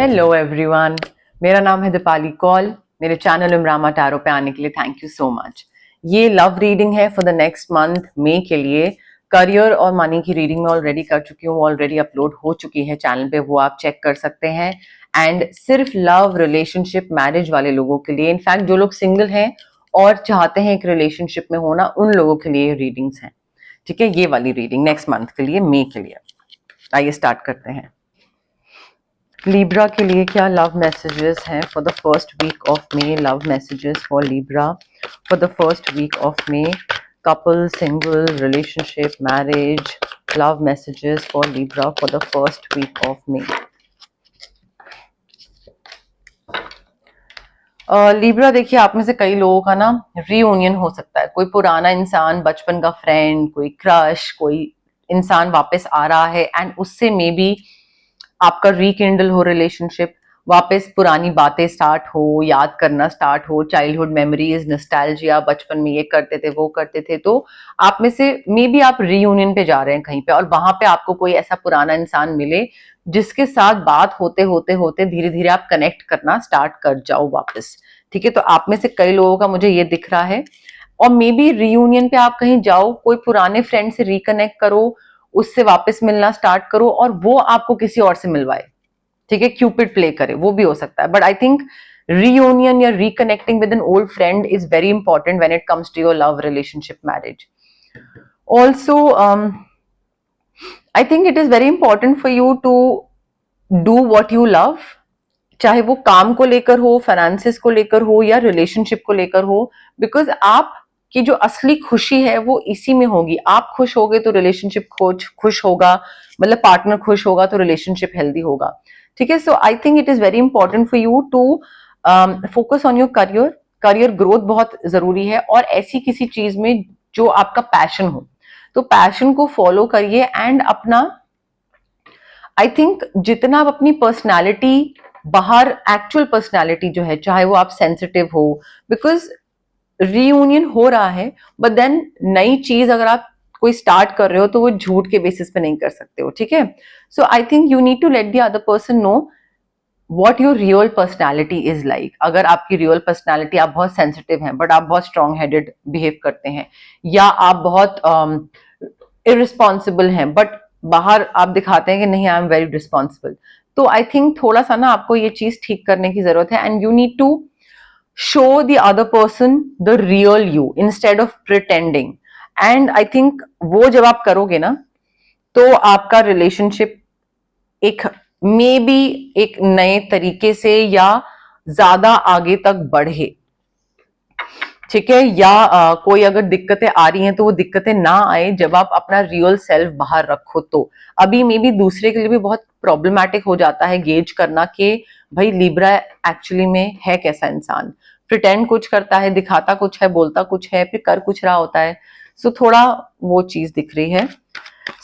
Hello everyone, मेरा नाम है दीपाली कौल। मेरे चैनल इमरामा टैरो पे आने के लिए थैंक यू सो मच। ये लव रीडिंग है फॉर द नेक्स्ट मंथ मई के लिए। करियर और मनी की रीडिंग में ऑलरेडी कर चुकी हूँ, ऑलरेडी अपलोड हो चुकी है चैनल पे, वो आप चेक कर सकते हैं। एंड सिर्फ लव, रिलेशनशिप, मैरिज वाले लोगों के लिए, इनफैक्ट जो लोग सिंगल हैं और चाहते हैं एक रिलेशनशिप में होना, उन लोगों के लिए रीडिंग्स हैं। ठीक है, ये वाली रीडिंग नेक्स्ट मंथ के लिए, मई के लिए। आइए स्टार्ट करते हैं। लिब्रा के लिए क्या लव मैसेजेस हैं for the first week of May? Love messages for Libra for the first week of May. Couple, single, relationship, marriage, love messages for Libra for the first week of May. Libra देखिए, आप में से कई लोगों का ना reunion हो सकता है। कोई पुराना इंसान, बचपन का फ्रेंड, कोई क्रश, कोई इंसान वापस आ रहा है एंड उससे मे बी आपका रिकिंडल हो रिलेशनशिप, वापस पुरानी बातें स्टार्ट हो, याद करना स्टार्ट हो, चाइल्डहुड मेमोरीज, नॉस्टैल्जिया, बचपन में ये करते थे वो करते थे। तो आप में से मे बी आप रीयूनियन पे जा रहे हैं कहीं पे, और वहां पे आपको कोई ऐसा पुराना इंसान मिले जिसके साथ बात होते होते होते धीरे धीरे आप कनेक्ट करना स्टार्ट कर जाओ वापस। ठीक है, तो आप में से कई लोगों का मुझे ये दिख रहा है। और मे बी रीयूनियन पे आप कहीं जाओ, कोई पुराने फ्रेंड से रिकनेक्ट करो, उससे वापस मिलना स्टार्ट करो और वो आपको किसी और से मिलवाए। ठीक है, क्यूपिड प्ले करे, वो भी हो सकता है। बट आई थिंक reunion या reconnecting with an old friend is very important when it comes to your love, relationship, marriage. Also, I think it is very important for you to do what you love, चाहे वो काम को लेकर हो, finances को लेकर हो या रिलेशनशिप को लेकर हो, बिकॉज आप की जो असली खुशी है वो इसी में होगी। आप खुश होगे तो रिलेशनशिप खुश होगा, मतलब पार्टनर खुश होगा तो रिलेशनशिप हेल्दी होगा। ठीक है, so I think it is very important for you to focus on your career. Career growth बहुत जरूरी है, और ऐसी किसी चीज में जो आपका पैशन हो, तो पैशन को फॉलो करिए। एंड अपना, आई थिंक जितना आप अपनी पर्सनैलिटी बाहर, एक्चुअल पर्सनैलिटी जो है, चाहे वो आप सेंसिटिव हो, बिकॉज रीयूनियन हो रहा है, बट देन नई चीज अगर आप कोई स्टार्ट कर रहे हो तो वो झूठ के बेसिस पे नहीं कर सकते हो। ठीक है, so I think you need to let the other person know what your real personality is like. अगर आपकी रियल पर्सनैलिटी, आप बहुत सेंसिटिव हैं बट आप बहुत स्ट्रॉन्ग हेडेड बिहेव करते हैं, या आप बहुत इररिस्पॉन्सिबल हैं बट बाहर आप दिखाते हैं कि नहीं, आई एम वेरी रिस्पॉन्सिबल, तो आई थिंक थोड़ा सा ना आपको ये चीज ठीक करने की जरूरत है। And you need to show the other person the real you instead of pretending. And I think वो जब आप करोगे ना, तो आपका रिलेशनशिप एक मे बी एक नए तरीके से या ज्यादा आगे तक बढ़े। ठीक है, या कोई अगर दिक्कतें आ रही हैं तो वो दिक्कतें ना आए जब आप अपना रियल सेल्फ बाहर रखो। तो अभी मे बी दूसरे के लिए भी बहुत प्रॉब्लमैटिक हो जाता है गेज करना कि भाई लिब्रा एक्चुअली में है कैसा इंसान। प्रिटेंड कुछ करता है, दिखाता कुछ है, बोलता कुछ है, फिर कर कुछ रहा होता है। सो थोड़ा वो चीज दिख रही है।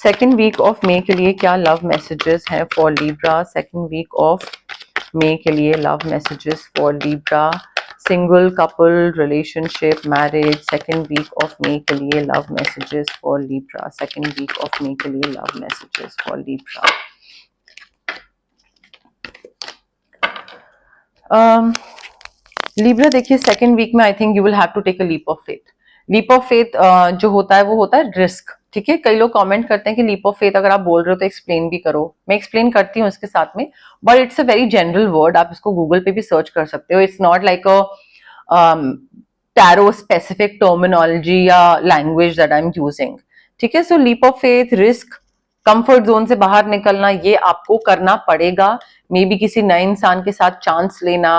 सेकेंड वीक ऑफ मे के लिए क्या लव मैसेजेस हैं for Libra? Second week of May के लिए love messages for Libra, single, couple, relationship, marriage. Second week of May के लिए love messages for Libra. Second week of May के लिए love messages for Libra. Libra देखिए, second week में I think you will have to take a leap of faith. Leap of faith जो होता है वो होता है रिस्क। ठीक है, कई लोग कमेंट करते हैं कि लीप ऑफ फेथ अगर आप बोल रहे हो तो एक्सप्लेन भी करो। मैं एक्सप्लेन करती हूँ इसके साथ में, but it's a very general word, आप इसको गूगल पे भी सर्च कर सकते हो। It's not like a tarot specific terminology या language that I am using. ठीक है, so leap of faith, risk, comfort zone से बाहर निकलना, ये आपको करना पड़ेगा। मे बी किसी नए इंसान के साथ चांस लेना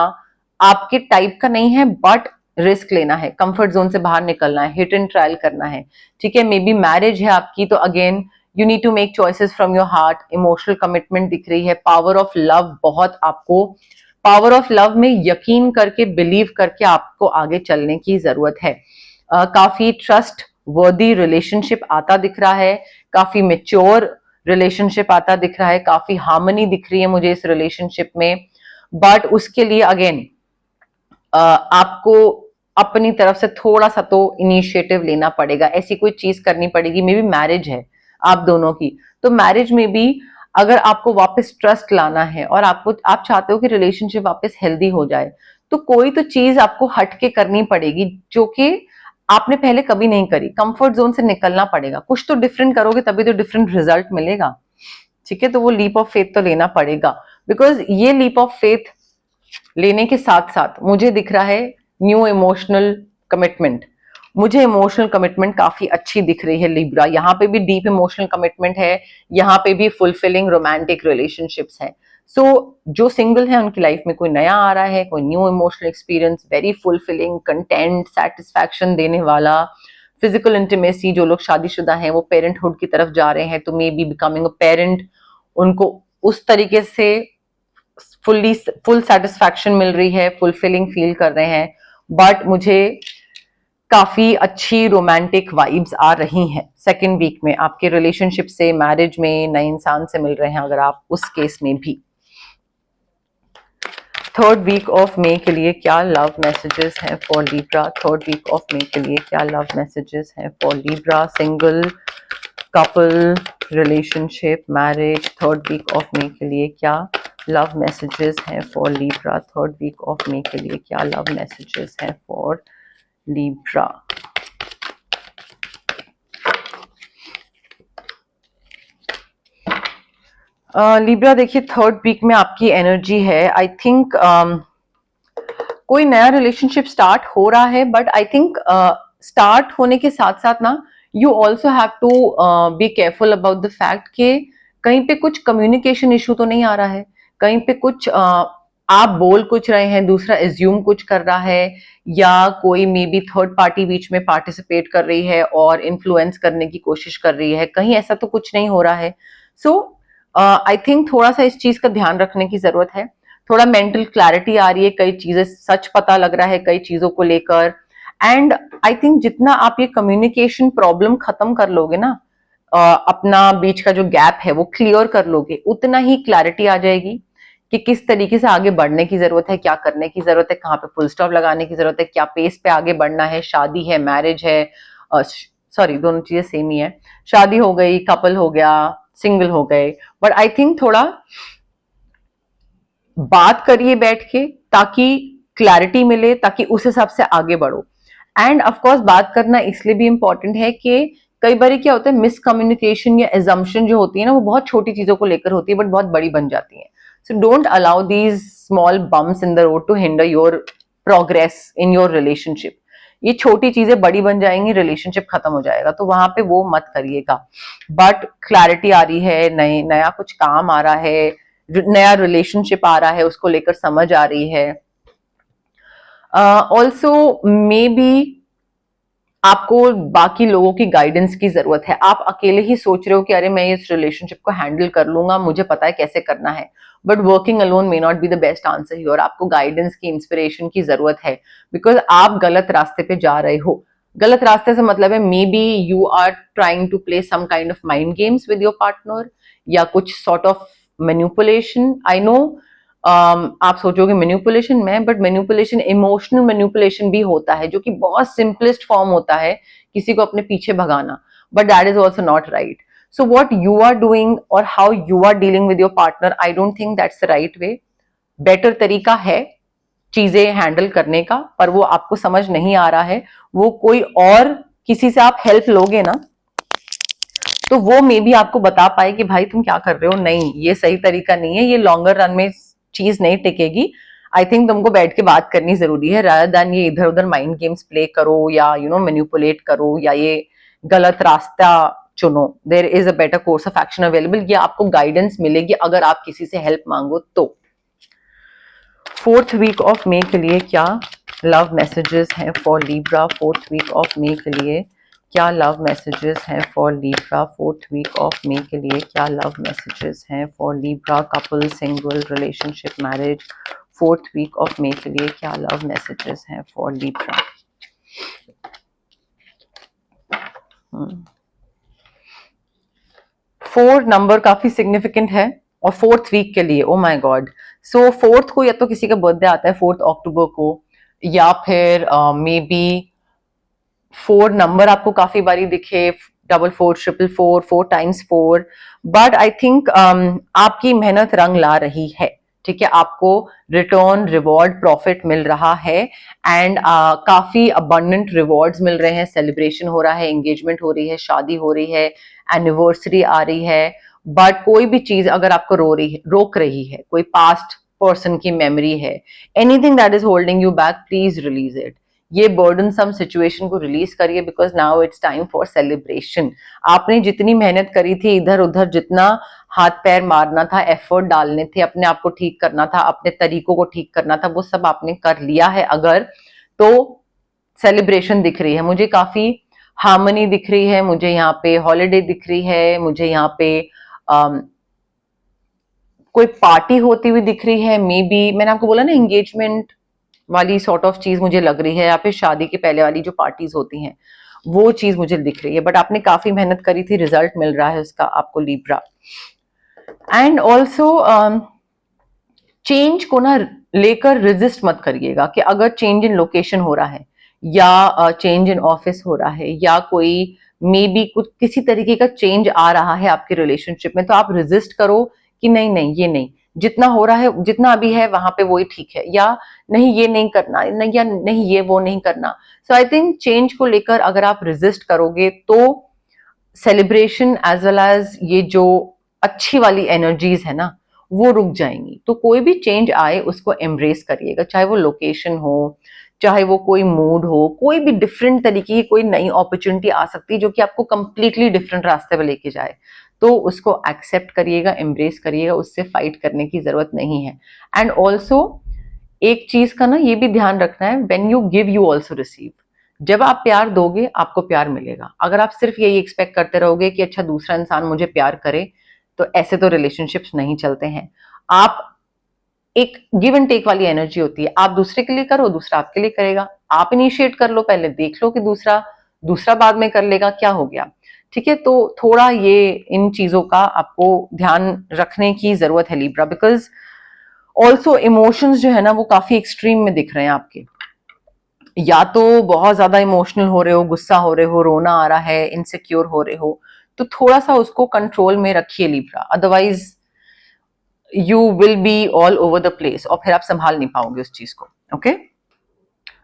आपके टाइप का नहीं है, बट रिस्क लेना है, कंफर्ट जोन से बाहर निकलना है, हिट एंड ट्रायल करना है। ठीक है, मे बी मैरिज है आपकी, तो again you need to make choices from your heart. Emotional commitment दिख रही है, पावर ऑफ लव, बहुत आपको पावर ऑफ लव में यकीन करके, बिलीव करके आपको आगे चलने की जरूरत है। काफी ट्रस्ट वर्दी रिलेशनशिप आता दिख रहा है, काफी मेच्योर रिलेशनशिप आता दिख रहा है, काफी हार्मनी दिख रही है मुझे इस रिलेशनशिप में। बट उसके लिए अगेन आपको अपनी तरफ से थोड़ा सा तो इनिशिएटिव लेना पड़ेगा, ऐसी कोई चीज करनी पड़ेगी। मे बी मैरिज है आप दोनों की, तो मैरिज में भी अगर आपको वापस ट्रस्ट लाना है और आप चाहते हो कि रिलेशनशिप वापस हेल्दी हो जाए, तो कोई तो चीज आपको हट के करनी पड़ेगी जो कि आपने पहले कभी नहीं करी। कंफर्ट जोन से निकलना पड़ेगा, कुछ तो डिफरेंट करोगे तभी तो डिफरेंट रिजल्ट मिलेगा। ठीक है, तो वो लीप ऑफ फेथ तो लेना पड़ेगा, बिकॉज ये लीप ऑफ फेथ लेने के साथ साथ मुझे दिख रहा है न्यू इमोशनल कमिटमेंट। मुझे इमोशनल कमिटमेंट काफी अच्छी दिख रही है लिब्रा। यहाँ पे भी डीप इमोशनल कमिटमेंट है, यहाँ पे भी फुलफिलिंग रोमांटिक रिलेशनशिप्स हैं। सो जो सिंगल है उनकी लाइफ में कोई नया आ रहा है, कोई new emotional experience, very fulfilling, content, satisfaction देने वाला, फिजिकल इंटीमेसी। जो लोग शादीशुदा हैं वो पेरेंटहुड की तरफ जा रहे हैं, तो may be becoming a parent, उनको उस तरीके से फुल सेटिस्फैक्शन मिल रही है, फुलफिलिंग फील कर रहे हैं। बट मुझे काफी अच्छी रोमांटिक वाइब्स आ रही हैं सेकेंड वीक में, आपके रिलेशनशिप से, मैरिज में, नए इंसान से मिल रहे हैं अगर आप उस केस में भी। थर्ड वीक ऑफ मे के लिए क्या लव मैसेजेस हैं for Libra? Third week of May के लिए क्या लव मैसेजेस हैं for Libra? Single, couple, relationship, marriage. Third week of May के लिए क्या लव मैसेजेस हैं for Libra? Third week of May के लिए क्या लव मैसेजेस हैं फॉर लिब्रा? लिब्रा देखिए, थर्ड वीक में आपकी एनर्जी है, आई थिंक कोई नया रिलेशनशिप स्टार्ट हो रहा है, बट आई थिंक स्टार्ट होने के साथ साथ ना you also have to be careful about the fact कि कहीं पे कुछ कम्युनिकेशन इशू तो नहीं आ रहा है, कहीं पे कुछ आप बोल कुछ रहे हैं, दूसरा एज्यूम कुछ कर रहा है, या कोई मे बी थर्ड पार्टी बीच में पार्टिसिपेट कर रही है और इन्फ्लुएंस करने की कोशिश कर रही है, कहीं ऐसा तो कुछ नहीं हो रहा है। सो आई थिंक थोड़ा सा इस चीज का ध्यान रखने की जरूरत है। थोड़ा मेंटल क्लैरिटी आ रही है, कई चीजें सच पता लग रहा है कई चीजों को लेकर। एंड आई थिंक जितना आप ये कम्युनिकेशन प्रॉब्लम खत्म कर लोगे ना, अपना बीच का जो गैप है वो क्लियर कर लोगे, उतना ही क्लैरिटी आ जाएगी कि किस तरीके से आगे बढ़ने की जरूरत है, क्या करने की जरूरत है, कहाँ पे फुल स्टॉप लगाने की जरूरत है, क्या पेस पे आगे बढ़ना है। शादी है, मैरिज है, सॉरी दोनों चीजें सेम ही है, शादी हो गई, कपल हो गया, सिंगल हो गए। बट आई थिंक थोड़ा बात करिए बैठ के, ताकि क्लैरिटी मिले, ताकि उस हिसाब से आगे बढ़ो। एंड ऑफ कोर्स बात करना इसलिए भी इंपॉर्टेंट है कि कई बार क्या होता है, मिसकम्युनिकेशन या एजम्पशन जो होती है ना, वो बहुत छोटी चीजों को लेकर होती है बट बहुत बड़ी बन जाती है। So don't allow these small bumps in the road to hinder your progress in your relationship. ये छोटी चीजें बड़ी बन जाएंगी, रिलेशनशिप खत्म हो जाएगा, तो वहां पे वो मत करिएगा। बट क्लैरिटी आ रही है, नया कुछ काम आ रहा है, नया रिलेशनशिप आ रहा है, उसको लेकर समझ आ रही है। ऑल्सो मे बी आपको बाकी लोगों की गाइडेंस की जरूरत है। आप अकेले ही सोच रहे हो कि अरे मैं इस रिलेशनशिप को हैंडल कर लूंगा, मुझे पता है कैसे करना है, but working alone may not be the best answer ही, और आपको गाइडेंस की, इंस्पिरेशन की जरूरत है, बिकॉज आप गलत रास्ते पे जा रहे हो। गलत रास्ते से मतलब है maybe you are trying to play some kind of mind games with your partner, या कुछ sort of manipulation. I know आप सोचोगे मैन्युपुलेशन में, बट मैन्युपुलेशन इमोशनल मैन्युपुलेशन भी होता है, जो कि बहुत सिंपलेस्ट फॉर्म होता है किसी को अपने पीछे भगाना, but that is also not right. So what you are doing और how you are dealing with your partner, I don't think that's the right way. Better तरीका है चीजें हैंडल करने का, पर वो आपको समझ नहीं आ रहा है। वो कोई और किसी से आप हेल्प लोगे ना, तो वो मे बी आपको बता पाए कि भाई तुम क्या कर रहे हो, नहीं ये सही तरीका नहीं है, ये लॉन्गर रन में चीज नहीं टिकेगी। आई थिंक तुमको बैठ के बात करनी जरूरी है, रादर देन ये इधर उधर माइंड गेम्स प्ले करो, या मैनिपुलेट करो, या ये गलत रास्ता चुनो। There is a better course of action available, ये आपको गाइडेंस मिलेगी अगर आप किसी से हेल्प मांगो तो। फोर्थ वीक ऑफ मे के लिए क्या लव मैसेजेस हैं for Libra? Fourth week of May के लिए क्या लव मैसेजेस हैं for Libra? Fourth week of May के लिए क्या लव मैसेजेस हैं for Libra? Couple, single, relationship, marriage. Fourth week of May के लिए क्या लव मैसेजेस हैं फॉर लिब्रा? 4 नंबर काफी सिग्निफिकेंट है, और फोर्थ वीक के लिए oh my God. So fourth को या तो किसी का बर्थडे आता है 4 अक्टूबर को, या फिर मे बी 4 नंबर आपको काफी बारी दिखे, 444, 444, 4 times 4, बट आई थिंक आपकी मेहनत रंग ला रही है, ठीक है, आपको रिटर्न रिवॉर्ड प्रॉफिट मिल रहा है एंड काफी अबंडेंट रिवॉर्ड्स मिल रहे हैं, सेलिब्रेशन हो रहा है, एंगेजमेंट हो रही है, शादी हो रही है, एनिवर्सरी आ रही है, बट कोई भी चीज अगर आपको रोक रही है, कोई पास्ट पर्सन की मेमोरी है, anything that is holding you back, please release it. ये बर्डनसम सिचुएशन को रिलीज करिए because now it's time for celebration. आपने जितनी मेहनत करी थी, इधर उधर जितना हाथ पैर मारना था, एफर्ट डालने थे, अपने आप को ठीक करना था, अपने तरीकों को ठीक करना था, वो सब आपने कर लिया है अगर, तो सेलिब्रेशन दिख रही है मुझे, काफी हार्मनी दिख रही है मुझे, यहाँ पे हॉलीडे दिख रही है मुझे, यहाँ पे कोई पार्टी होती हुई दिख रही है, मे बी मैंने आपको बोला ना एंगेजमेंट वाली सॉर्ट ऑफ चीज मुझे लग रही है, या फिर शादी के पहले वाली जो पार्टीज होती हैं वो चीज मुझे दिख रही है, बट आपने काफी मेहनत करी थी, रिजल्ट मिल रहा है उसका आपको लिब्रा। एंड ऑल्सो चेंज को ना लेकर रेजिस्ट मत करिएगा, कि अगर चेंज इन लोकेशन हो रहा है या चेंज इन ऑफिस हो रहा है या कोई मे बी कुछ किसी तरीके का चेंज आ रहा है आपके रिलेशनशिप में, तो आप रेजिस्ट करो कि नहीं नहीं ये नहीं, जितना हो रहा है जितना अभी है वहां पे वही ठीक है, या नहीं ये नहीं करना, नहीं या नहीं ये वो नहीं करना। सो आई थिंक चेंज को लेकर अगर आप रेजिस्ट करोगे तो सेलिब्रेशन एज वेल एज ये जो अच्छी वाली एनर्जीज है ना वो रुक जाएंगी। तो कोई भी चेंज आए उसको एम्ब्रेस करिएगा, चाहे वो लोकेशन हो, चाहे वो कोई मूड हो, कोई भी डिफरेंट तरीके की कोई नई अपॉर्चुनिटी आ सकती है जो कि आपको कंप्लीटली डिफरेंट रास्ते पे लेके जाए, तो उसको एक्सेप्ट करिएगा, एम्ब्रेस करिएगा, उससे फाइट करने की जरूरत नहीं है। एंड ऑल्सो एक चीज का ना ये भी ध्यान रखना है, when you give you also receive. जब आप प्यार दोगे आपको प्यार मिलेगा। अगर आप सिर्फ यही एक्सपेक्ट करते रहोगे कि अच्छा दूसरा इंसान मुझे प्यार करे, तो ऐसे तो रिलेशनशिप्स नहीं चलते हैं। आप एक गिव एंड टेक वाली एनर्जी होती है, आप दूसरे के लिए करो, दूसरा आपके लिए करेगा। आप इनिशिएट कर लो, पहले देख लो कि दूसरा दूसरा बाद में कर लेगा, क्या हो गया, ठीक है। तो थोड़ा ये इन चीजों का आपको ध्यान रखने की जरूरत है लिब्रा, बिकॉज ऑल्सो इमोशंस जो है ना वो काफी एक्सट्रीम में दिख रहे हैं आपके, या तो बहुत ज्यादा इमोशनल हो रहे हो, गुस्सा हो रहे हो, रोना आ रहा है, इनसिक्योर हो रहे हो, तो थोड़ा सा उसको कंट्रोल में रखिए Libra, otherwise you will be all over the place और फिर आप संभाल नहीं पाओगे उस चीज को। ओके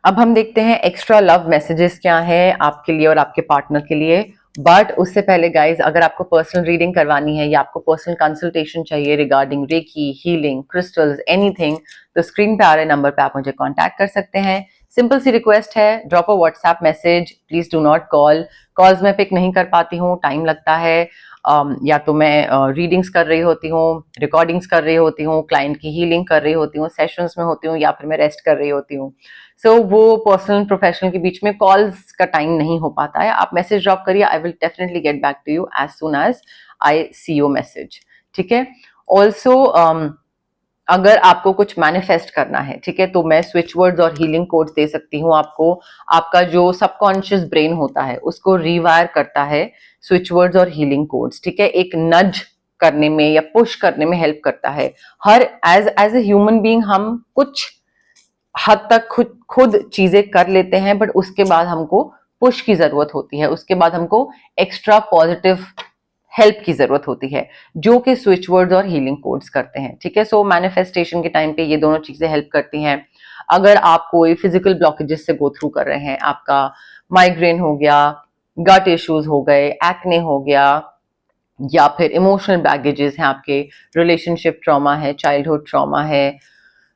अब हम देखते हैं एक्स्ट्रा लव मैसेजेस क्या है आपके लिए और आपके पार्टनर के लिए। बट उससे पहले गाइज, अगर आपको पर्सनल रीडिंग करवानी है या आपको पर्सनल कंसल्टेशन चाहिए regarding reiki, healing, crystals, anything, तो स्क्रीन पे आ रहे नंबर पे आप मुझे कांटेक्ट कर सकते हैं। सिंपल सी रिक्वेस्ट है, drop a WhatsApp message, please do not call. Calls मैं पिक नहीं कर पाती हूँ, टाइम लगता है, या तो मैं रीडिंग्स कर रही होती हूँ, रिकॉर्डिंग्स कर रही होती हूँ, क्लाइंट की हीलिंग कर रही होती हूँ, सेशंस में होती हूँ, या फिर मैं रेस्ट कर रही होती हूँ। सो वो पर्सनल प्रोफेशनल के बीच में कॉल्स का टाइम नहीं हो पाता है। आप मैसेज ड्रॉप करिए, I will definitely get back to you as soon as I see your message, ठीक है। ऑल्सो अगर आपको कुछ मैनिफेस्ट करना है, ठीक है, तो मैं स्विच वर्ड्स और हीलिंग कोड्स दे सकती हूँ आपको। आपका जो सबकॉन्शियस ब्रेन होता है उसको रीवायर करता है स्विच वर्ड्स और हीलिंग कोड्स, ठीक है, एक नज करने में या पुश करने में हेल्प करता है। हर एज ए ह्यूमन बीइंग हम कुछ हद तक खुद चीजें कर लेते हैं, बट उसके बाद हमको पुश की जरूरत होती है, उसके बाद हमको एक्स्ट्रा पॉजिटिव हेल्प की जरूरत होती है, जो कि स्विच वर्ड्स और हीलिंग कोड्स करते हैं, ठीक है। सो मैनिफेस्टेशन के टाइम पे ये दोनों चीजें हेल्प करती हैं। अगर आप कोई फिजिकल ब्लॉकेजेस से गो थ्रू कर रहे हैं, आपका माइग्रेन हो गया, गट इश्यूज हो गए, एक्ने हो गया, या फिर इमोशनल बैगेजेस हैं आपके, रिलेशनशिप ट्रॉमा है, चाइल्डहुड ट्रॉमा है,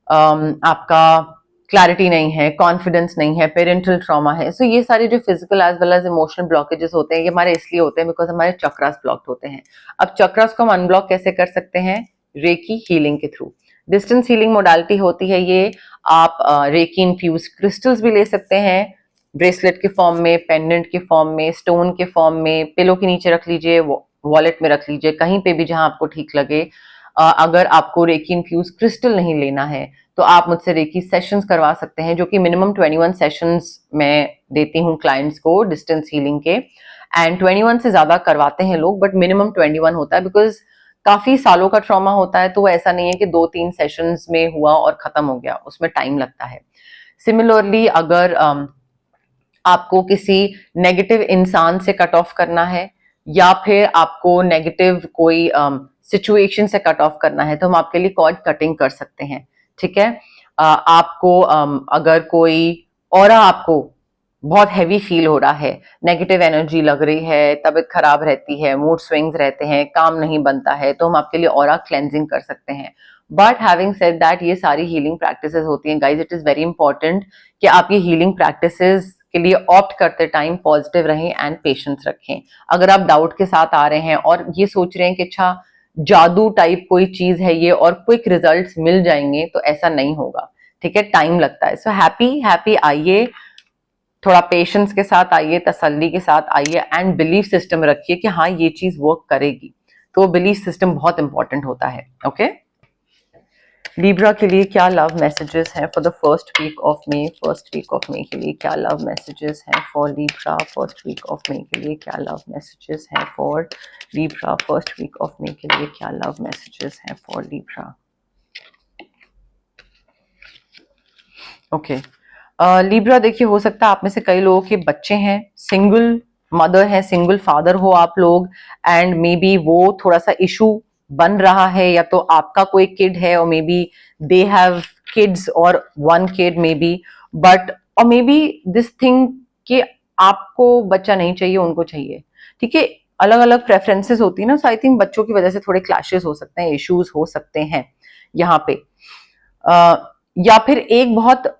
आपका क्लैरिटी नहीं है, कॉन्फिडेंस नहीं है, पेरेंटल ट्रॉमा है, सो ये सारे जो physical as well as emotional blockages होते हैं ये हमारे इसलिए होते हैं बिकॉज हमारे चक्रास ब्लॉक्ड होते हैं। अब चक्रास को हम अनब्लॉक कैसे कर सकते हैं? रेकी हीलिंग के थ्रू। डिस्टेंस हीलिंग मोडालिटी होती है ये। आप रेकी इन्फ्यूज क्रिस्टल्स भी ले सकते हैं, ब्रेसलेट के फॉर्म में, पेंडेंट के फॉर्म में, स्टोन के फॉर्म में, पिलो के नीचे रख लीजिए, वॉलेट में रख लीजिए, कहीं पे भी जहां आपको ठीक लगे। अगर आपको रेकी इन्फ्यूज क्रिस्टल नहीं लेना है तो आप मुझसे रेकी सेशंस करवा सकते हैं, जो कि मिनिमम 21 सेशंस मैं देती हूँ क्लाइंट्स को डिस्टेंस हीलिंग के, एंड 21 से ज्यादा करवाते हैं लोग, बट मिनिमम 21 होता है बिकॉज काफी सालों का ट्रॉमा होता है, तो ऐसा नहीं है कि 2-3 सेशंस में हुआ और खत्म हो गया, उसमें टाइम लगता है। सिमिलरली अगर आपको किसी नेगेटिव इंसान से कट ऑफ करना है, या फिर आपको नेगेटिव कोई सिचुएशन से कट ऑफ करना है तो हम आपके लिए कॉर्ड कटिंग कर सकते हैं, ठीक है। आपको अगर कोई ऑरा आपको बहुत हैवी फील हो रहा है, नेगेटिव एनर्जी लग रही है, तबीयत खराब रहती है, मूड स्विंग्स रहते हैं, काम नहीं बनता है, तो हम आपके लिए ऑरा क्लेंजिंग कर सकते हैं। बट हैविंग सेड दैट, ये सारी हीलिंग प्रैक्टिसेस होती हैं guys, it is very important कि आप ये हीलिंग प्रैक्टिसेस के लिए ऑप्ट करते टाइम पॉजिटिव रहें एंड पेशेंस रखें। अगर आप डाउट के साथ आ रहे हैं और ये सोच रहे हैं कि अच्छा जादू टाइप कोई चीज है ये और क्विक रिजल्ट्स मिल जाएंगे, तो ऐसा नहीं होगा, ठीक है, टाइम लगता है। सो हैप्पी आइए, थोड़ा पेशेंस के साथ आइए, तसल्ली के साथ आइए एंड बिलीफ सिस्टम रखिए कि हाँ ये चीज वर्क करेगी। तो बिलीफ सिस्टम बहुत इंपॉर्टेंट होता है, ओके। लिब्रा के लिए क्या लव मैसेजेस हैं for the first week of May? First week of May के लिए क्या लव मैसेजेस हैं for Libra? First week of May के लिए क्या लव मैसेजेस हैं for Libra? First week of May के लिए क्या लव मैसेजेस हैं फॉर लिब्रा? ओके, लिब्रा देखिए, हो सकता है आप में से कई लोगों के बच्चे हैं, सिंगल मदर है, सिंगल फादर हो आप लोग, एंड मे बी वो थोड़ा सा इशू बन रहा है, या तो आपका कोई किड है और maybe they have kids और one kid maybe, but और मे बी दिस थिंग कि आपको बच्चा नहीं चाहिए, उनको चाहिए, ठीक है। अलग अलग प्रेफरेंसेस होती है ना, सो आई थिंक बच्चों की वजह से थोड़े क्लैशेस हो सकते हैं, इश्यूज हो सकते हैं यहाँ पे। या फिर एक बहुत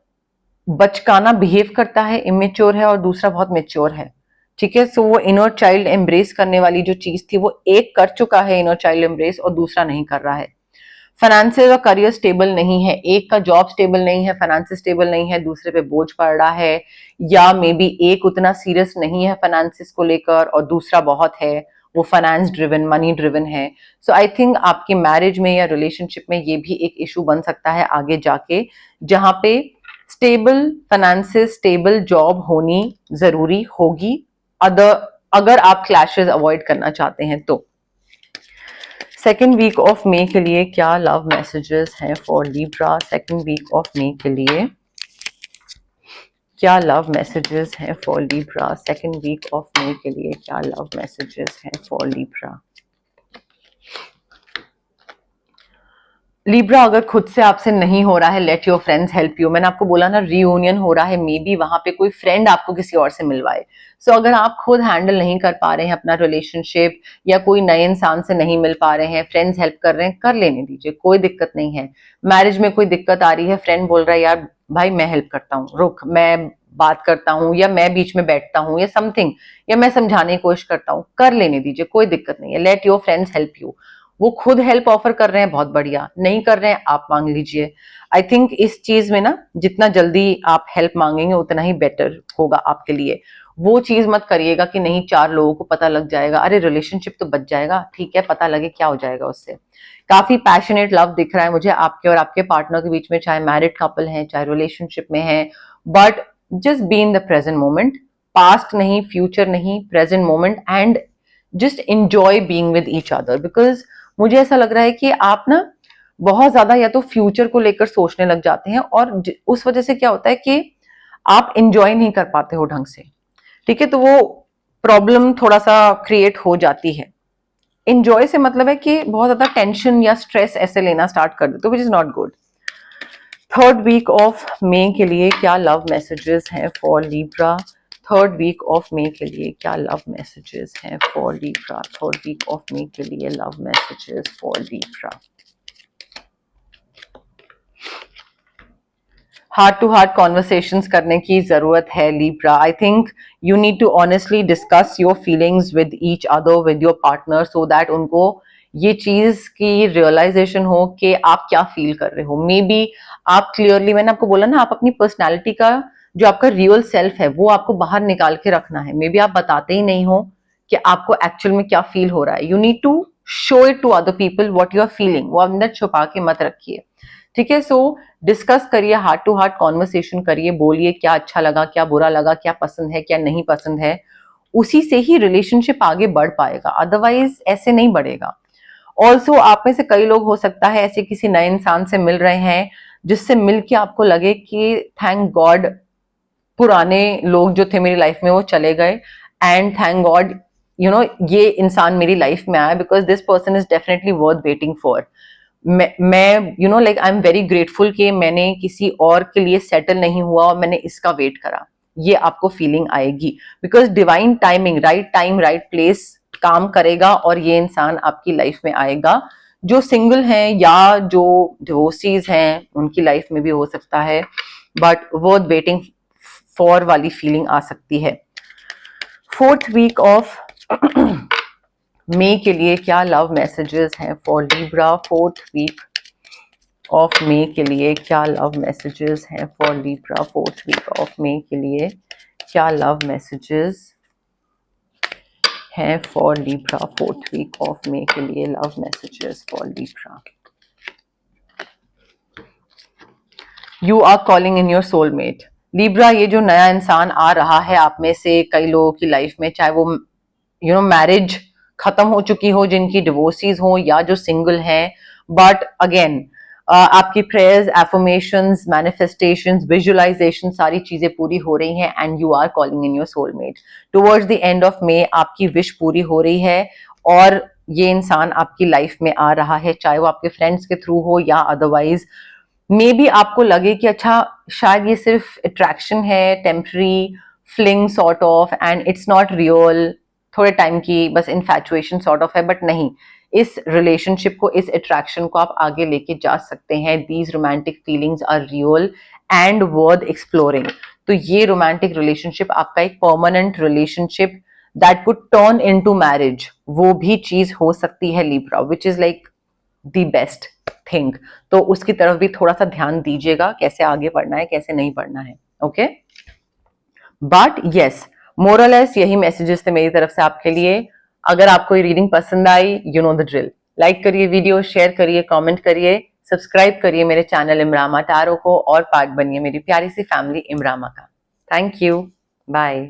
बचकाना बिहेव करता है, इमेच्योर है, और दूसरा बहुत मेच्योर है, ठीक है। सो वो इनर चाइल्ड एम्ब्रेस करने वाली जो चीज थी वो एक कर चुका है इनर चाइल्ड एम्ब्रेस, और दूसरा नहीं कर रहा है। फाइनेंसेस और करियर स्टेबल नहीं है, एक का जॉब स्टेबल नहीं है, फाइनेंसेस स्टेबल नहीं है, दूसरे पे बोझ पड़ रहा है, या मे बी एक उतना सीरियस नहीं है फाइनेंसेस को लेकर और दूसरा बहुत है, वो फाइनेंस ड्रिवन, मनी ड्रिवन है। सो आई थिंक आपकी मैरिज में या रिलेशनशिप में ये भी एक इशू बन सकता है आगे जाके, जहां पे स्टेबल फाइनेंसेस, स्टेबल जॉब होनी जरूरी होगी अगर आप क्लैशेस अवॉइड करना चाहते हैं तो। सेकेंड वीक ऑफ मे के लिए क्या लव मैसेजेस हैं for Libra? Second week of May के लिए क्या लव मैसेजेस हैं for Libra? Second week of May के लिए क्या लव मैसेजेस हैं फॉर लिब्रा? लिब्रा, अगर खुद से आपसे नहीं हो रहा है, let your friends help you. मैंने आपको बोला ना, रीयूनियन हो रहा है, मे बी वहां पे कोई फ्रेंड आपको किसी और से मिलवाए। सो अगर आप खुद हैंडल नहीं कर पा रहे हैं अपना रिलेशनशिप, या कोई नए इंसान से नहीं मिल पा रहे हैं, फ्रेंड्स हेल्प कर रहे हैं, कर लेने दीजिए, कोई दिक्कत नहीं है। मैरिज में कोई दिक्कत आ रही है, फ्रेंड बोल रहा है यार भाई मैं हेल्प करता हूँ, रुक मैं बात करता हूँ, या मैं बीच में बैठता हूँ, या समथिंग, या मैं समझाने की कोशिश करता हूँ, कर लेने दीजिए, कोई दिक्कत नहीं है। Let your friends help you. वो खुद हेल्प ऑफर कर रहे हैं, बहुत बढ़िया, नहीं कर रहे हैं आप मांग लीजिए। आई थिंक इस चीज में ना, जितना जल्दी आप हेल्प मांगेंगे उतना ही बेटर होगा आपके लिए। वो चीज मत करिएगा कि नहीं 4 लोगों को पता लग जाएगा, अरे रिलेशनशिप तो बच जाएगा, ठीक है, पता लगे क्या हो जाएगा उससे। काफी पैशनेट लव दिख रहा है मुझे आपके और आपके पार्टनर के बीच में, चाहे मैरिड कपल है चाहे रिलेशनशिप में है, but just be in the present moment, past नहीं, फ्यूचर नहीं, present moment, and just enjoy being with each other. Because मुझे ऐसा लग रहा है कि आप ना बहुत ज्यादा या तो फ्यूचर को लेकर सोचने लग जाते हैं, और उस वजह से क्या होता है कि आप इंजॉय नहीं कर पाते हो ढंग से, ठीक है। तो वो प्रॉब्लम थोड़ा सा क्रिएट हो जाती है। इंजॉय से मतलब है कि बहुत ज्यादा टेंशन या स्ट्रेस ऐसे लेना स्टार्ट कर देते हो, which is not good. Third week of May के लिए क्या लव मैसेजेस हैं for Libra? Third week of May के लिए क्या लव मैसेजेस हैं for Libra? Third week of May के लिए love messages for Libra. Heart to heart conversations करने की जरूरत है Libra. I think you need to honestly discuss your feelings with each other, with your partner, so that उनको ये चीज की रियलाइजेशन हो कि आप क्या फील कर रहे हो। मे बी आप क्लियरली, मैंने आपको बोला ना, आप अपनी पर्सनैलिटी का जो आपका रियल सेल्फ है वो आपको बाहर निकाल के रखना है। मे बी आप बताते ही नहीं हो कि आपको एक्चुअल में क्या फील हो रहा है। You need to show it to other people what you are feeling, वो अंदर छुपा के मत रखिए, ठीक है। सो डिस्कस करिए, हार्ट टू हार्ट कॉन्वर्सेशन करिए, बोलिए क्या अच्छा लगा, क्या बुरा लगा, क्या पसंद है, क्या नहीं पसंद है। उसी से ही रिलेशनशिप आगे बढ़ पाएगा, अदरवाइज ऐसे नहीं बढ़ेगा। ऑल्सो आप में से कई लोग हो सकता है ऐसे किसी नए इंसान से मिल रहे हैं जिससे मिलके आपको लगे कि थैंक गॉड पुराने लोग जो थे मेरी लाइफ में वो चले गए, एंड थैंक गॉड ये इंसान मेरी लाइफ में आया because this person is definitely worth waiting for. मैं like I am very grateful कि मैंने किसी और के लिए सेटल नहीं हुआ और मैंने इसका वेट करा, ये आपको फीलिंग आएगी because divine timing, right time right place काम करेगा और ये इंसान आपकी लाइफ में आएगा। जो सिंगल हैं या जो डिवोर्सीज हैं उनकी लाइफ में भी हो सकता है, बट वर्थ वेटिंग फॉर वाली फीलिंग आ सकती है। 4th वीक ऑफ मई के लिए क्या लव मैसेजेस हैं for Libra? 4th week of May के लिए क्या लव मैसेजेस हैं for Libra? 4th week of May के लिए क्या लव मैसेजेस हैं for Libra? 4th week of May के लिए love messages for Libra. You are calling in your soulmate. Libra, ये जो नया इंसान आ रहा है आप में से कई लोगों की लाइफ में, चाहे वो मैरिज खत्म हो चुकी हो, जिनकी डिवोर्सीज हो, या जो सिंगल हैं, बट अगेन आपकी प्रेयर्स, एफर्मेशंस, मैनिफेस्टेशंस, विजुअलाइजेशन सारी चीजें पूरी हो रही हैं and you are calling in your soulmate. Towards the end of May आपकी विश पूरी हो रही है और ये इंसान आपकी लाइफ में आ रहा है, चाहे वो आपके फ्रेंड्स के थ्रू हो या अदरवाइज। मे बी आपको लगे कि अच्छा शायद ये सिर्फ अट्रैक्शन है, temporary fling sort of, and it's not real, थोड़े टाइम की बस इन्फैचुएशन सॉर्ट ऑफ है, बट नहीं, इस रिलेशनशिप को, इस अट्रैक्शन को आप आगे लेके जा सकते हैं। These romantic feelings are real and worth exploring. तो ये रोमांटिक रिलेशनशिप आपका एक permanent relationship that could turn into marriage, वो भी चीज हो सकती है Libra, which is like the best thing. तो उसकी तरफ भी थोड़ा सा ध्यान दीजिएगा, कैसे आगे बढ़ना है, कैसे नहीं बढ़ना है। ओके, बट यस, मोरलेस यही मैसेजेस थे मेरी तरफ से आपके लिए। अगर आपको ये रीडिंग पसंद आई, you know the drill, like करिए वीडियो, शेयर करिए, कमेंट करिए, सब्सक्राइब करिए मेरे चैनल इमरामा टैरो को और पार्ट बनिए मेरी प्यारी सी फैमिली इमरामा का। Thank you, bye.